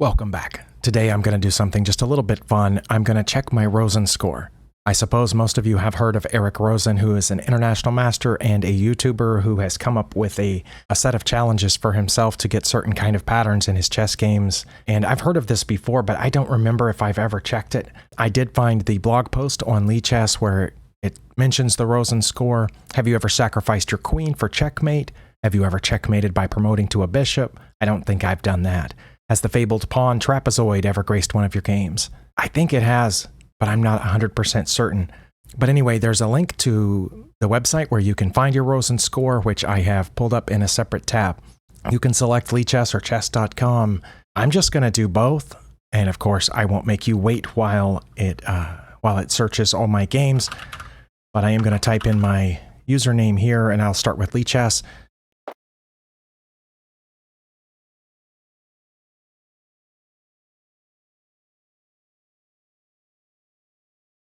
Welcome back. Today I'm going to do something just a little bit fun. I'm going to check my Rosen score. I suppose most of you have heard of Eric Rosen, who is an international master and a YouTuber who has come up with a set of challenges for himself to get certain kind of patterns in his chess games. And I've heard of this before, but I don't remember if I've ever checked it. I did find the blog post on Lichess where it mentions the Rosen score. Have you ever sacrificed your queen for checkmate? Have you ever checkmated by promoting to a bishop? I don't think I've done that. Has the fabled pawn trapezoid ever graced one of your games? I think it has, but I'm not 100% certain. But anyway, there's a link to the website where you can find your Rosen score, which I have pulled up in a separate tab. You can select Lichess or chess.com. I'm just going to do both. And of course, I won't make you wait while it searches all my games. But I am going to type in my username here, and I'll start with Lichess.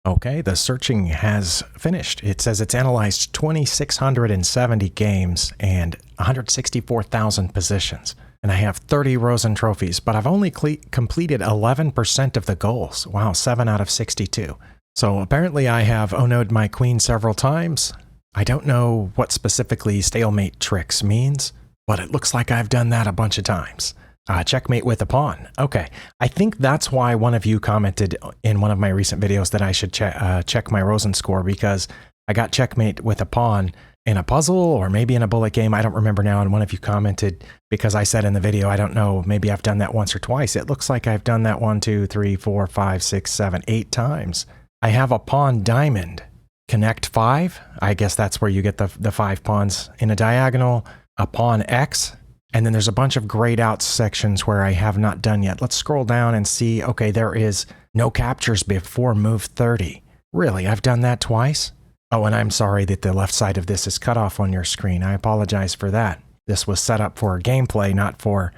Okay, the searching has finished. It says it's analyzed 2,670 games and 164,000 positions. And I have 30 Rosen trophies, but I've only completed 11% of the goals. Wow, 7 out of 62. So apparently I have oh-no'd my queen several times. I don't know what specifically stalemate tricks means, but it looks like I've done that a bunch of times. Checkmate with a pawn. Okay, I think that's why one of you commented in one of my recent videos that I should check my Rosen score, because I got checkmate with a pawn in a puzzle or maybe in a bullet game. I don't remember now, and one of you commented because I said in the video, I don't know, maybe I've done that once or twice. It looks like I've done that 1, 2, 3, 4, 5, 6, 7, 8 times. I have a pawn diamond. Connect 5. I guess that's where you get the 5 pawns in a diagonal. A pawn X. And then there's a bunch of grayed out sections where I have not done yet. Let's scroll down and see. Okay, there is no captures before move 30. Really, I've done that twice? Oh, and I'm sorry that the left side of this is cut off on your screen. I apologize for that. This was set up for gameplay, not for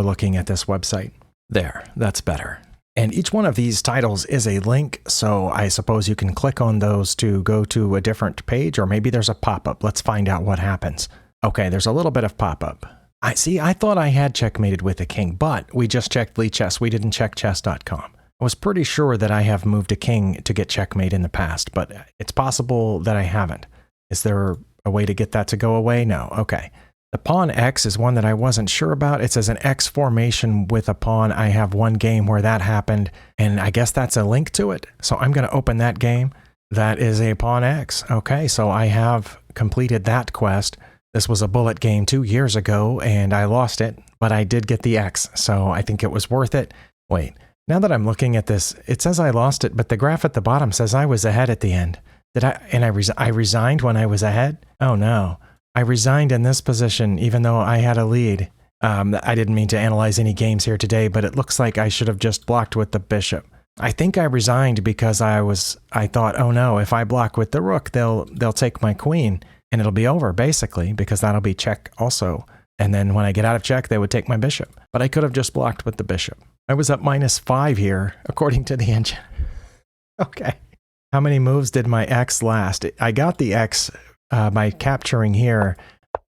looking at this website. There, that's better. And each one of these titles is a link, so I suppose you can click on those to go to a different page, or maybe there's a pop-up. Let's find out what happens. Okay, there's a little bit of pop-up. I thought I had checkmated with a king, but we just checked Lichess. We didn't check chess.com. I was pretty sure that I have moved a king to get checkmate in the past, but it's possible that I haven't. Is there a way to get that to go away? No. Okay. The pawn X is one that I wasn't sure about. It says an X formation with a pawn. I have one game where that happened, and I guess that's a link to it. So I'm going to open that game. That is a pawn X. Okay, so I have completed that quest. This was a bullet game 2 years ago, and I lost it, but I did get the X, so I think it was worth it. Wait, now that I'm looking at this, it says I lost it, but the graph at the bottom says I was ahead at the end. I resigned when I was ahead? Oh no. I resigned in this position even though I had a lead. I didn't mean to analyze any games here today, but it looks like I should have just blocked with the bishop. I think I resigned because I thought, oh no, if I block with the rook, they'll take my queen. And it'll be over, basically, because that'll be check also. And then when I get out of check, they would take my bishop. But I could have just blocked with the bishop. I was up -5 here, according to the engine. Okay. How many moves did my X last? I got the X by capturing here.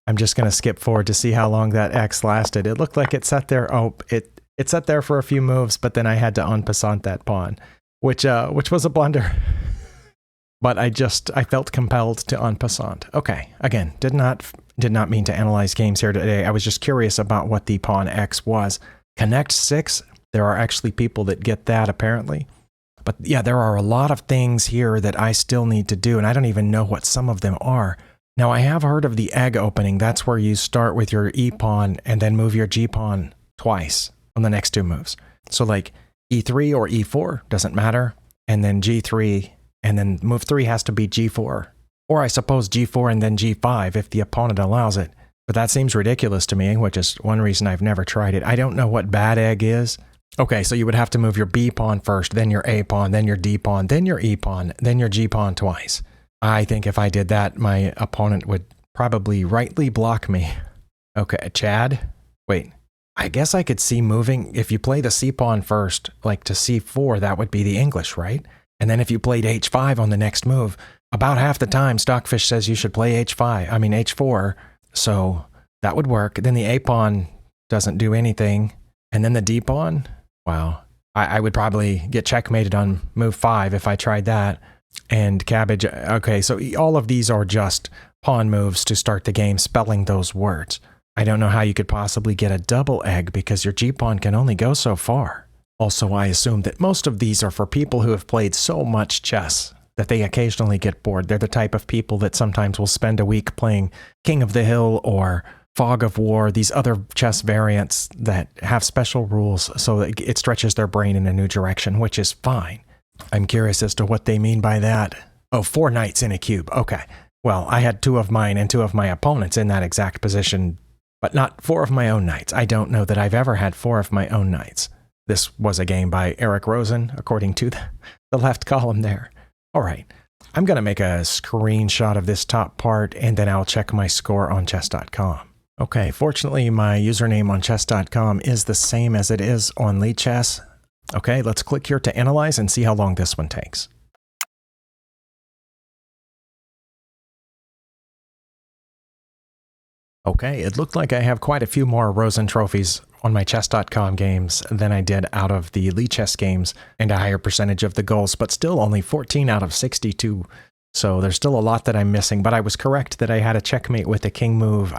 I'm just going to skip forward to see how long that X lasted. It looked like it sat there. Oh, it sat there for a few moves, but then I had to en passant that pawn, which was a blunder. But I felt compelled to en passant. Okay, again, did not mean to analyze games here today. I was just curious about what the pawn X was. Connect 6, there are actually people that get that apparently. But yeah, there are a lot of things here that I still need to do, and I don't even know what some of them are. Now, I have heard of the egg opening. That's where you start with your E pawn and then move your G pawn twice on the next 2 moves. So like E3 or E4, doesn't matter, and then G3, and then move 3 has to be G4. Or I suppose G4 and then G5 if the opponent allows it. But that seems ridiculous to me, which is one reason I've never tried it. I don't know what bad egg is. Okay, so you would have to move your B pawn first, then your A pawn, then your D pawn, then your E pawn, then your G pawn twice. I think if I did that, my opponent would probably rightly block me. Okay, Chad? Wait, I guess I could see moving. If you play the C pawn first, like to C4, that would be the English, right? And then if you played H5 on the next move, about half the time Stockfish says you should play H4, so that would work. Then the A pawn doesn't do anything. And then the D pawn? Wow. I would probably get checkmated on move 5 if I tried that. And cabbage. Okay, so all of these are just pawn moves to start the game spelling those words. I don't know how you could possibly get a double egg because your G-pawn can only go so far. Also, I assume that most of these are for people who have played so much chess that they occasionally get bored. They're the type of people that sometimes will spend a week playing King of the Hill or Fog of War, these other chess variants that have special rules so that it stretches their brain in a new direction, which is fine. I'm curious as to what they mean by that. Oh, 4 knights in a cube. Okay. Well, I had 2 of mine and 2 of my opponents in that exact position, but not 4 of my own knights. I don't know that I've ever had 4 of my own knights. This was a game by Eric Rosen, according to the left column there. All right. I'm going to make a screenshot of this top part, and then I'll check my score on chess.com. Okay, fortunately, my username on chess.com is the same as it is on Lichess. Okay, let's click here to analyze and see how long this one takes. Okay, it looked like I have quite a few more Rosen trophies on my chess.com games than I did out of the Lichess games, and a higher percentage of the goals, but still only 14 out of 62. So there's still a lot that I'm missing, but I was correct that I had a checkmate with the king move.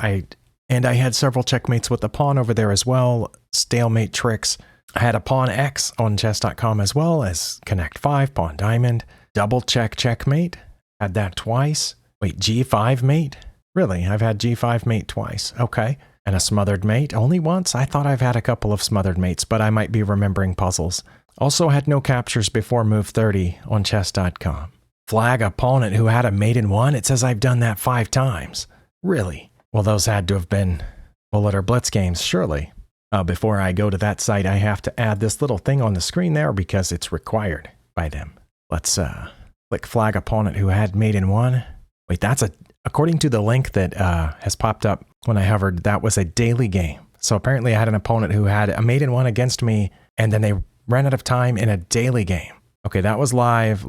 And I had several checkmates with the pawn over there as well, stalemate tricks. I had a pawn X on chess.com as well as connect 5, pawn diamond, double check checkmate. Had that twice. Wait, G5 mate? Really? I've had G5 mate twice. Okay. And a smothered mate only once? I thought I've had a couple of smothered mates, but I might be remembering puzzles. Also had no captures before move 30 on chess.com. Flag opponent who had a mate in 1? It says I've done that 5 times. Really? Well, those had to have been bullet or blitz games, surely. Before I go to that site, I have to add this little thing on the screen there because it's required by them. Let's click flag opponent who had mate in 1. Wait, according to the link that has popped up when I hovered, that was a daily game. So apparently I had an opponent who had a mate in 1 against me, and then they ran out of time in a daily game. Okay, that was live.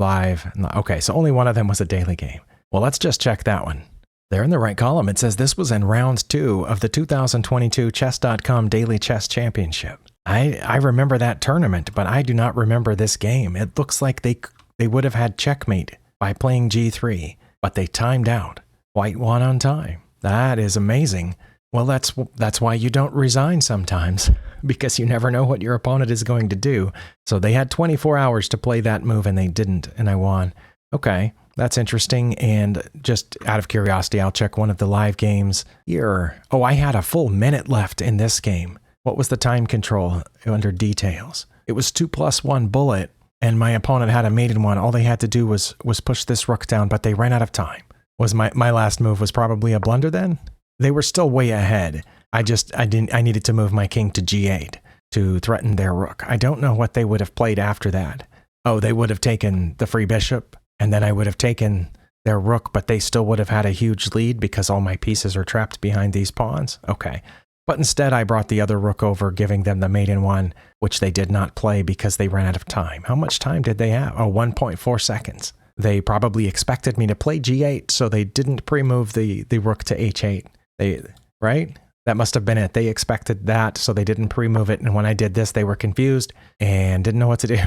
Okay, so only one of them was a daily game. Well, let's just check that one. There in the right column, it says this was in round 2 of the 2022 Chess.com Daily Chess Championship. I remember that tournament, but I do not remember this game. It looks like they would have had checkmate by playing G3, but they timed out. White won on time. That is amazing. Well, that's why you don't resign sometimes, because you never know what your opponent is going to do. So they had 24 hours to play that move, and they didn't, and I won. Okay. That's interesting, and just out of curiosity, I'll check one of the live games here. Oh, I had a full minute left in this game. What was the time control under details? It was 2+1 bullet, and my opponent had a mate in 1. All they had to do was push this rook down, but they ran out of time. Was my last move was probably a blunder then? They were still way ahead. I needed to move my king to G8 to threaten their rook. I don't know what they would have played after that. Oh, they would have taken the free bishop, and then I would have taken their rook, but they still would have had a huge lead because all my pieces are trapped behind these pawns. Okay. But instead, I brought the other rook over, giving them the mate in 1, which they did not play because they ran out of time. How much time did they have? Oh, 1.4 seconds. They probably expected me to play G8, so they didn't pre-move the rook to H8. Right? That must have been it. They expected that, so they didn't pre-move it. And when I did this, they were confused and didn't know what to do.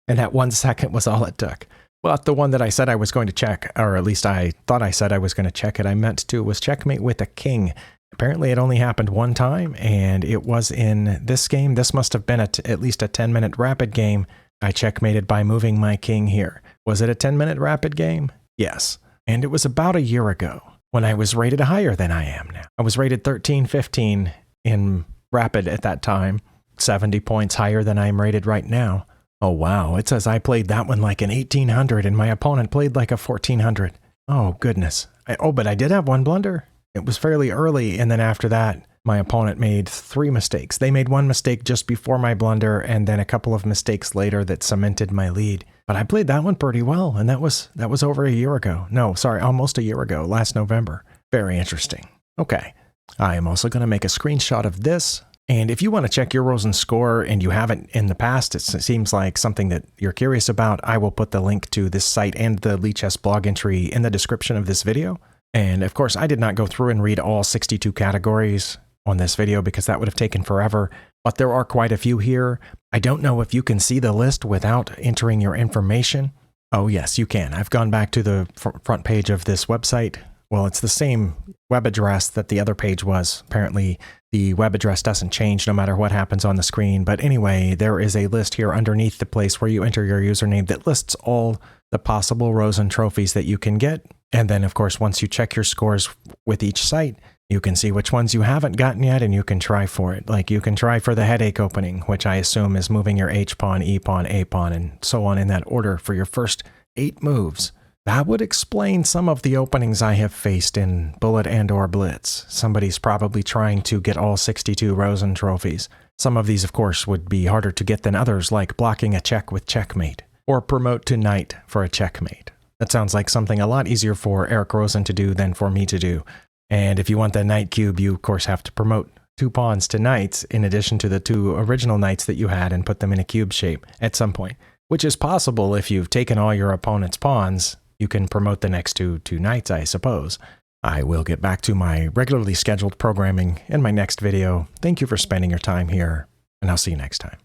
And that 1 second was all it took. But the one that I said I was going to check, or at least I thought I said I was going to check it, I meant to, was checkmate with a king. Apparently it only happened 1 time, and it was in this game. This must have been at least a 10-minute rapid game. I checkmated by moving my king here. Was it a 10-minute rapid game? Yes. And it was about a year ago when I was rated higher than I am now. I was rated 13-15 in rapid at that time, 70 points higher than I'm rated right now. Oh, wow. It says I played that one like an 1800 and my opponent played like a 1400. Oh, goodness. But I did have 1 blunder. It was fairly early, and then after that, my opponent made 3 mistakes. They made 1 mistake just before my blunder, and then a couple of mistakes later that cemented my lead. But I played that one pretty well, and that was over a year ago. No, sorry, almost a year ago, last November. Very interesting. Okay. I am also going to make a screenshot of this. And if you want to check your Rosen score and you haven't in the past, it seems like something that you're curious about, I will put the link to this site and the Lichess blog entry in the description of this video. And of course, I did not go through and read all 62 categories. on this video because that would have taken forever, but there are quite a few here. I don't know if you can see the list without entering your information. Oh yes, you can. I've gone back to the front page of this website. Well, it's the same web address that the other page was. Apparently, the web address doesn't change no matter what happens on the screen. But anyway, there is a list here underneath the place where you enter your username that lists all the possible Rosen trophies that you can get. And then, of course, once you check your scores with each site, you can see which ones you haven't gotten yet, and you can try for it. Like you can try for the headache opening, which I assume is moving your H-pawn, E-pawn, A-pawn, and so on in that order for your first 8 moves. That would explain some of the openings I have faced in Bullet and/or Blitz. Somebody's probably trying to get all 62 Rosen trophies. Some of these, of course, would be harder to get than others, like blocking a check with checkmate, or promote to knight for a checkmate. That sounds like something a lot easier for Eric Rosen to do than for me to do. And if you want the knight cube, you, of course, have to promote 2 pawns to knights in addition to the 2 original knights that you had and put them in a cube shape at some point, which is possible if you've taken all your opponent's pawns. You can promote the next 2 knights, I suppose. I will get back to my regularly scheduled programming in my next video. Thank you for spending your time here, and I'll see you next time.